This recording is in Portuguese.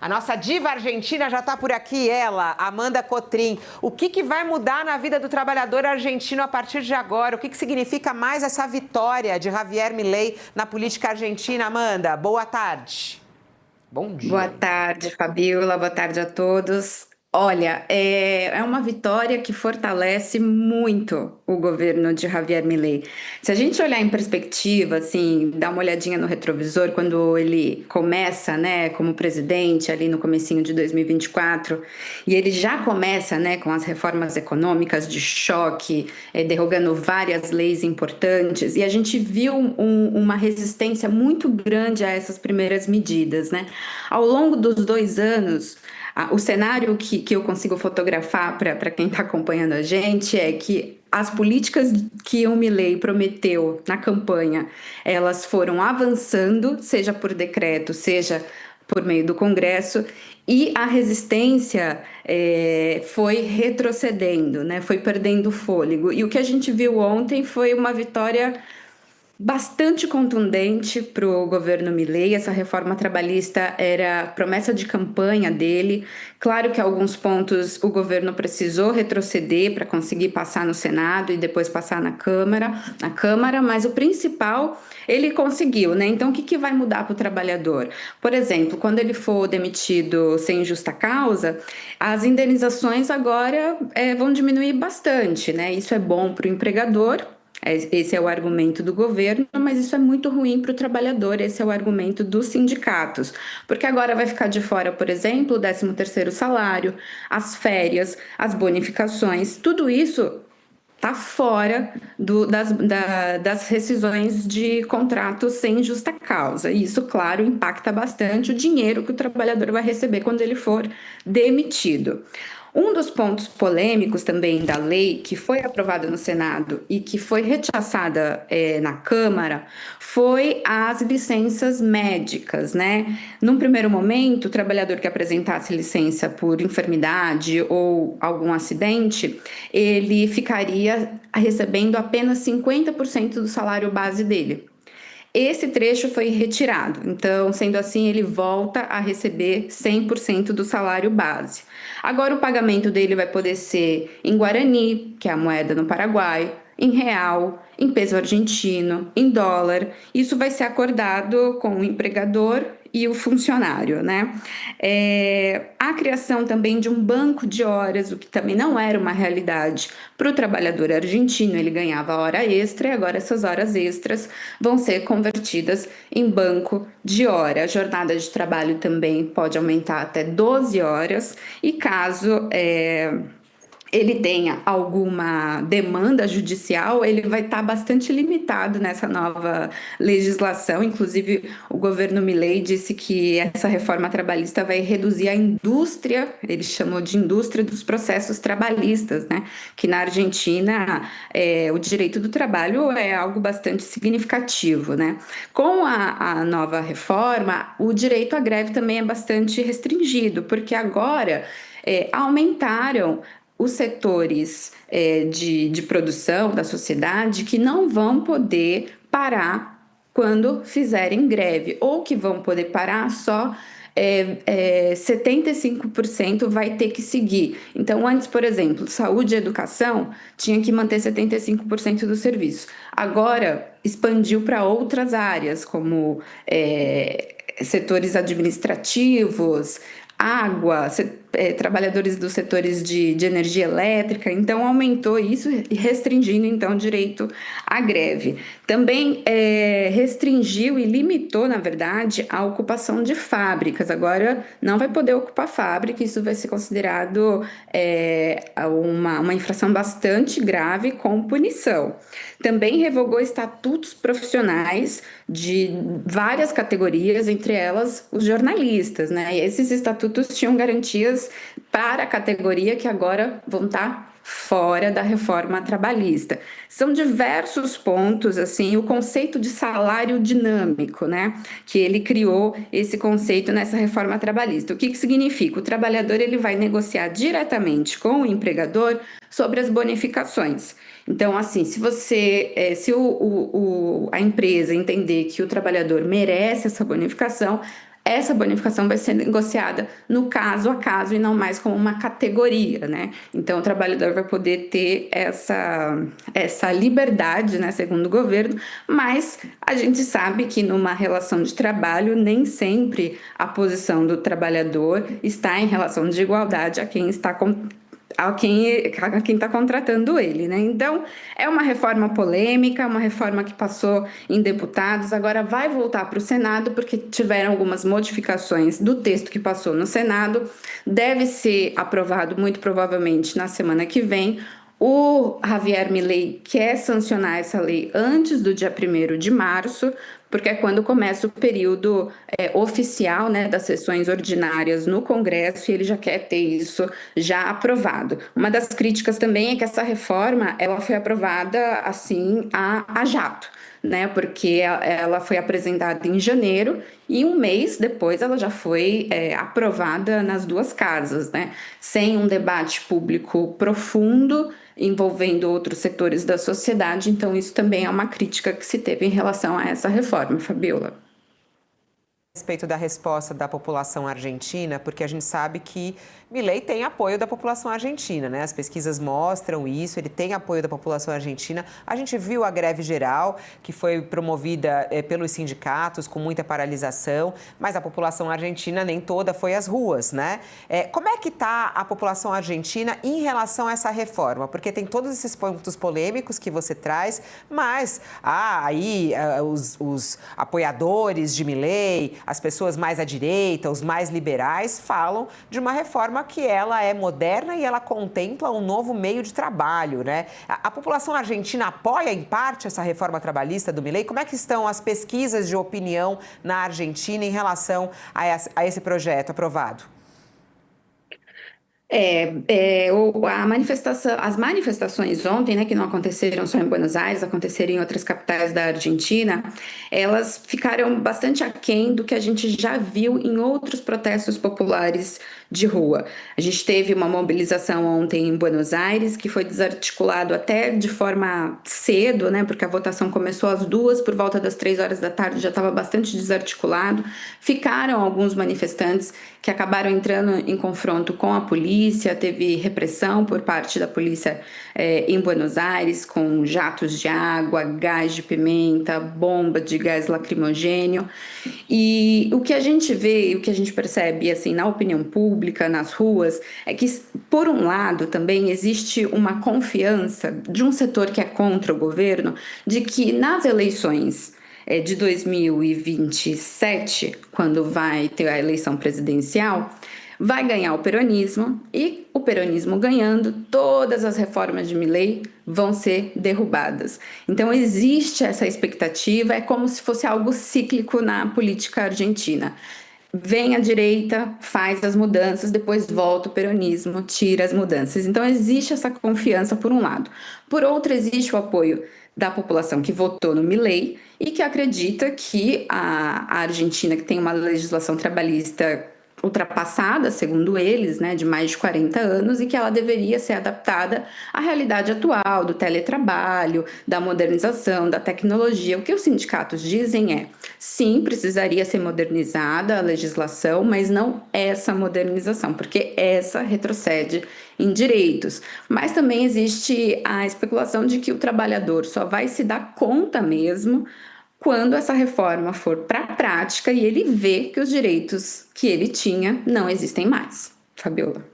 A nossa diva argentina já está por aqui, ela, Amanda Cotrim. O que vai mudar na vida do trabalhador argentino a partir de agora? O que significa mais essa vitória de Javier Milei na política argentina, Amanda? Boa tarde. Bom dia. Boa tarde, Fabiola. Boa tarde a todos. Olha, é uma vitória que fortalece muito o governo de Javier Milei. Se a gente olhar em perspectiva, assim, dar uma olhadinha no retrovisor, quando ele começa, né, como presidente ali no comecinho de 2024, e ele já começa, né, com as reformas econômicas de choque, derrogando várias leis importantes, e a gente viu uma resistência muito grande a essas primeiras medidas, né? Ao longo dos 2 anos, o cenário que eu consigo fotografar para quem está acompanhando a gente é que as políticas que o Milei prometeu na campanha, elas foram avançando, seja por decreto, seja por meio do Congresso, e a resistência foi retrocedendo, né? Foi perdendo fôlego. E o que a gente viu ontem foi uma vitória bastante contundente para o governo Milei. Essa reforma trabalhista era promessa de campanha dele. Claro que alguns pontos o governo precisou retroceder para conseguir passar no Senado e depois passar na Câmara, mas o principal ele conseguiu, né? Então, o que vai mudar para o trabalhador? Por exemplo, quando ele for demitido sem justa causa, as indenizações agora vão diminuir bastante, né? Isso é bom para o empregador. Esse é o argumento do governo, mas isso é muito ruim para o trabalhador, esse é o argumento dos sindicatos, porque agora vai ficar de fora, por exemplo, o 13º salário, as férias, as bonificações, tudo isso está fora das rescisões de contratos sem justa causa. E isso, claro, impacta bastante o dinheiro que o trabalhador vai receber quando ele for demitido. Um dos pontos polêmicos também da lei que foi aprovada no Senado e que foi rechaçada na Câmara foi as licenças médicas, né? Num primeiro momento, o trabalhador que apresentasse licença por enfermidade ou algum acidente, ele ficaria recebendo apenas 50% do salário base dele. Esse trecho foi retirado, então, sendo assim, ele volta a receber 100% do salário base. Agora, o pagamento dele vai poder ser em guarani, que é a moeda no Paraguai, em real, em peso argentino, em dólar. Isso vai ser acordado com o empregador e o funcionário, né? A criação também de um banco de horas, o que também não era uma realidade para o trabalhador argentino, ele ganhava hora extra e agora essas horas extras vão ser convertidas em banco de hora. A jornada de trabalho também pode aumentar até 12 horas e caso ele tenha alguma demanda judicial, ele vai estar bastante limitado nessa nova legislação. Inclusive, o governo Milei disse que essa reforma trabalhista vai reduzir a indústria, ele chamou de indústria dos processos trabalhistas, né? Que na Argentina o direito do trabalho é algo bastante significativo, né? Com a nova reforma, o direito à greve também é bastante restringido, porque agora aumentaram os setores de produção da sociedade que não vão poder parar quando fizerem greve, ou que vão poder parar só 75% vai ter que seguir. Então, antes, por exemplo, saúde e educação tinha que manter 75% do serviço. Agora, expandiu para outras áreas, como setores administrativos, água, trabalhadores dos setores de energia elétrica, então aumentou isso, restringindo então o direito à greve. Também restringiu e limitou, na verdade, a ocupação de fábricas. Agora não vai poder ocupar fábrica, isso vai ser considerado uma infração bastante grave com punição. Também revogou estatutos profissionais de várias categorias, entre elas os jornalistas, né? E esses estatutos tinham garantias para a categoria que agora vão estar fora da reforma trabalhista. São diversos pontos, assim, o conceito de salário dinâmico, né? Que ele criou esse conceito nessa reforma trabalhista. O que significa? O trabalhador ele vai negociar diretamente com o empregador sobre as bonificações. Então, assim, se a empresa entender que o trabalhador merece essa bonificação, essa bonificação vai ser negociada no caso a caso e não mais como uma categoria, né? Então, o trabalhador vai poder ter essa liberdade, né, segundo o governo, mas a gente sabe que numa relação de trabalho, nem sempre a posição do trabalhador está em relação de igualdade a quem está a quem está contratando ele, né? Então, é uma reforma polêmica, uma reforma que passou em deputados, agora vai voltar para o Senado, porque tiveram algumas modificações do texto que passou no Senado, deve ser aprovado muito provavelmente na semana que vem. O Javier Milei quer sancionar essa lei antes do dia 1º de março, porque é quando começa o período oficial, né, das sessões ordinárias no Congresso, e ele já quer ter isso já aprovado. Uma das críticas também é que essa reforma ela foi aprovada assim a jato, né, porque ela foi apresentada em janeiro e um mês depois ela já foi aprovada nas duas casas, né, sem um debate público profundo envolvendo outros setores da sociedade. Então, isso também é uma crítica que se teve em relação a essa reforma, Fabiola. A respeito da resposta da população argentina, porque a gente sabe que Milei tem apoio da população argentina, né? As pesquisas mostram isso, ele tem apoio da população argentina. A gente viu a greve geral, que foi promovida pelos sindicatos, com muita paralisação, mas a população argentina nem toda foi às ruas, né? Como é que está a população argentina em relação a essa reforma? Porque tem todos esses pontos polêmicos que você traz, mas aí os apoiadores de Milei, as pessoas mais à direita, os mais liberais, falam de uma reforma que ela é moderna e ela contempla um novo meio de trabalho, né? A população argentina apoia, em parte, essa reforma trabalhista do Milei? Como é que estão as pesquisas de opinião na Argentina em relação a esse projeto aprovado? As manifestações ontem, né, que não aconteceram só em Buenos Aires, aconteceram em outras capitais da Argentina, elas ficaram bastante aquém do que a gente já viu em outros protestos populares de rua. A gente teve uma mobilização ontem em Buenos Aires, que foi desarticulado até de forma cedo, né, porque a votação começou às 2, por volta das 3 horas da tarde já estava bastante desarticulado. Ficaram alguns manifestantes que acabaram entrando em confronto com a polícia, teve repressão por parte da polícia em Buenos Aires, com jatos de água, gás de pimenta, bomba de gás lacrimogêneo. E o que a gente vê, o que a gente percebe assim na opinião pública, nas ruas, é que, por um lado, também existe uma confiança de um setor que é contra o governo, de que nas eleições de 2027, quando vai ter a eleição presidencial, vai ganhar o peronismo, e o peronismo ganhando, todas as reformas de Milei vão ser derrubadas. Então existe essa expectativa, é como se fosse algo cíclico na política argentina. Vem a direita, faz as mudanças, depois volta o peronismo, tira as mudanças. Então existe essa confiança por um lado. Por outro, existe o apoio da população que votou no Milei e que acredita que a Argentina, que tem uma legislação trabalhista ultrapassada, segundo eles, né, de mais de 40 anos, e que ela deveria ser adaptada à realidade atual do teletrabalho, da modernização, da tecnologia. O que os sindicatos dizem é, sim, precisaria ser modernizada a legislação, mas não essa modernização, porque essa retrocede em direitos. Mas também existe a especulação de que o trabalhador só vai se dar conta mesmo quando essa reforma for para a prática e ele vê que os direitos que ele tinha não existem mais. Fabiola.